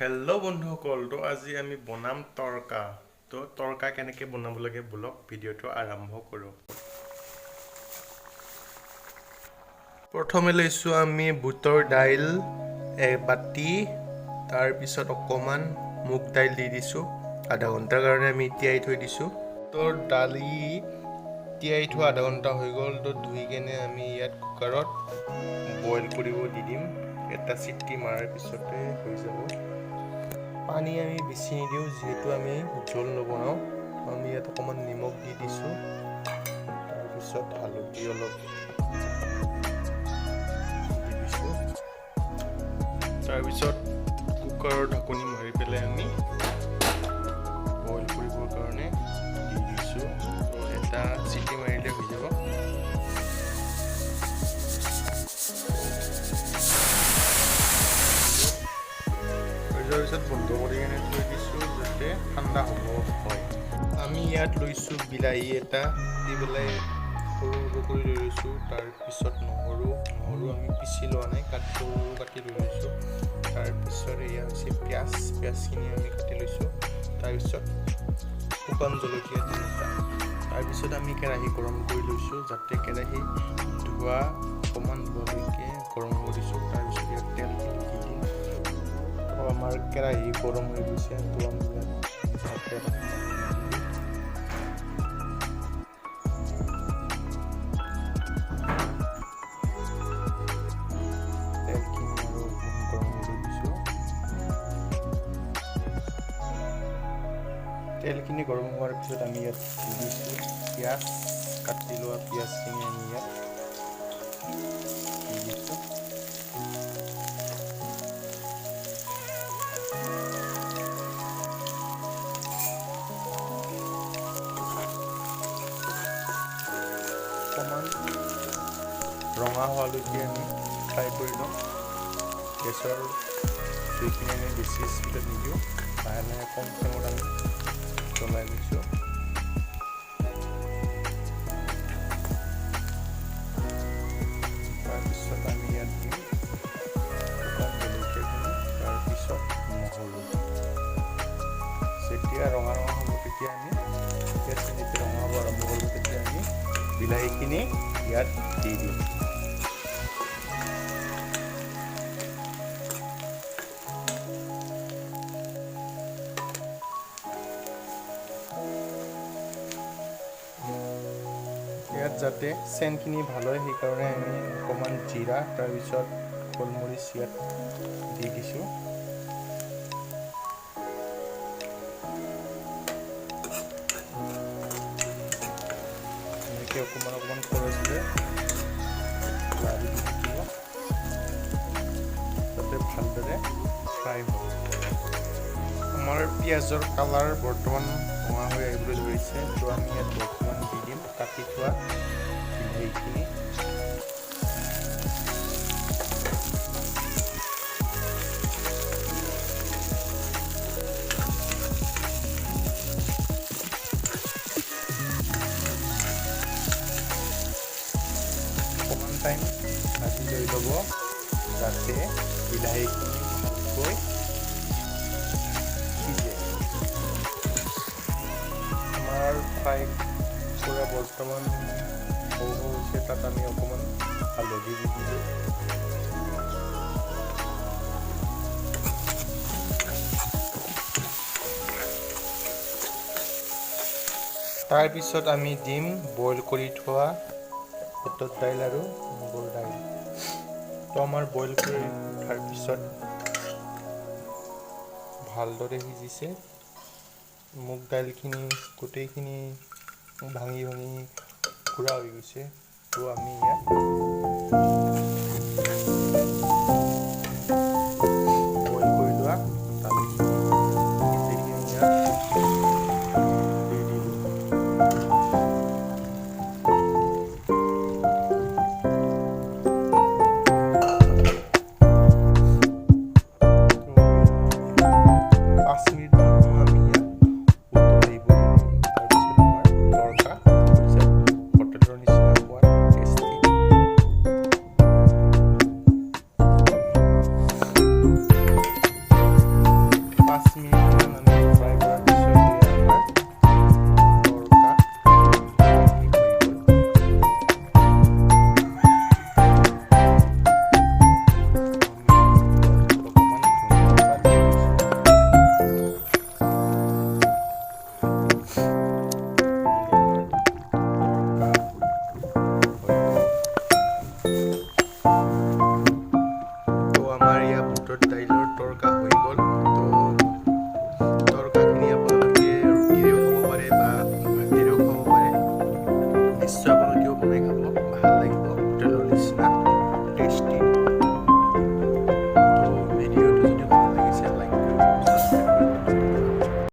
Hello' বন্ধুসকল, তো আজি আমি বনাম তৰকা। তো তৰকা কেনেকৈ বনাব লাগে বলক ভিডিঅ'টো আৰম্ভ কৰোঁ। প্ৰথমে লৈছোঁ আমি বুটৰ দাইল এবাটি, তাৰপিছত অকণমান মুগ দাইল দি দিছোঁ। আধা ঘণ্টাৰ কাৰণে আমি তিয়াই থৈ দিছোঁ। তো দালি তিয়াই থোৱা আধা ঘণ্টা হৈ গ'ল। তো ধুই কেনে আমি ইয়াত কুকাৰত বইল কৰিব দি দিম। এটা চিটি মৰাৰ পিছতে হৈ যাব। পানী আমি বেছি নিদিওঁ, যিহেতু আমি জোল নবনাওঁ। আমি ইয়াত অকণমান নিমখ দি দিছোঁ, তাৰপিছত হালধি অলপ দি দিছোঁ। তাৰপিছত কুকাৰৰ ঢাকনি মাৰি পেলাই আমি বইল কৰিবৰ কাৰণে দি দিছোঁ। এটা চিটি মাৰিলে হৈ যাব। তাৰপিছত বন্ধ কৰি কেনে থৈ দিছোঁ যাতে ঠাণ্ডা হ'ব হয়। আমি ইয়াত লৈছোঁ বিলাহী এটা দি পেলাই সৰু সৰু কৰি লৈ লৈছোঁ। তাৰপিছত নহৰু আমি পিচি লোৱা নাই, সৰু কাটি লৈ লৈছোঁ। তাৰপিছত এয়া হৈছে পিঁয়াজখিনি আমি কাটি লৈছোঁ। তাৰপিছত শুকান জলকীয়া তিনিটা। তাৰপিছত আমি কেৰাহী গৰম কৰি লৈছোঁ, যাতে কেৰাহী ধোৱা অকণমান বৰকৈ গৰম কৰিছোঁ। তাৰপিছত ইয়াত তেল দি দিম। আমাৰ কেৰাহী গৰম হৈ গৈছে, তো আমি ইয়াত তেলখিনি আৰু গৰম কৰি দিছোঁ। তেলখিনি গৰম হোৱাৰ পিছত আমি ইয়াত দি দিছোঁ পিঁয়াজ, কাটি লোৱা পিঁয়াজখিনি আমি ইয়াত দি দিছোঁ। অকণমান ৰঙা হোৱালৈকে আমি ফ্ৰাই কৰি লওঁ। গেছৰ জুইখিনি আমি বেছি স্পীডত নিদিওঁ, লাহে লাহে কম ফ্লেমত আমি জ্বলাই লৈছোঁ। তাৰপিছত আমি ইয়াত দিম শুকান জলকীয়াখিনি, তাৰপিছত নহৰু। যেতিয়া ৰঙা হ'ব তেতিয়া আমি যেতিয়া ৰঙা হ'ব আৰম্ভ কৰিব, তেতিয়া আমি বিলাহীখিনি ইয়াত দি দিম। ইয়াত যাতে চেণ্টখিনি ভাল হয়, সেইকাৰণে আমি অকণমান জিৰা, তাৰপিছত গোলমৰিচ ইয়াত দি দিছোঁ। এনেকৈ অকণমান খৰচকৈ লাৰি দি থাকিব, যাতে ভালদৰে ফ্ৰাই হয়। আমাৰ পিঁয়াজৰ কালাৰ বৰ্তমান ৰঙা হৈ আহিবলৈ ধৰিছে। তো আমি ইয়াত বৰ্তমান দি দিম কাটি থোৱা বিলাহীখিনি। অকণমান টাইম ভাজি লৈ ল'ব, যাতে বিলাহীখিনি ভালকৈ সিজে। আমাৰ ফ্ৰাই কৰা বৰ্তমান হৈছে, তাত আমি অকণমান হালধি দি দিলোঁ। তাৰপিছত আমি দিম বইল কৰি থোৱা বুটৰ দাইল আৰু মগুৰ দাইল। তো আমাৰ বইল কৰি উঠাৰ পিছত ভালদৰে সিজিছে। মুগ দাইলখিনি গোটেইখিনি ভাঙি গুড়া হৈ গৈছে। তো আমি ইয়াত বইল কৰি লোৱা দালিখিনি গোটেইখিনি ইয়াত দি দিলোঁ। 5 মিনিট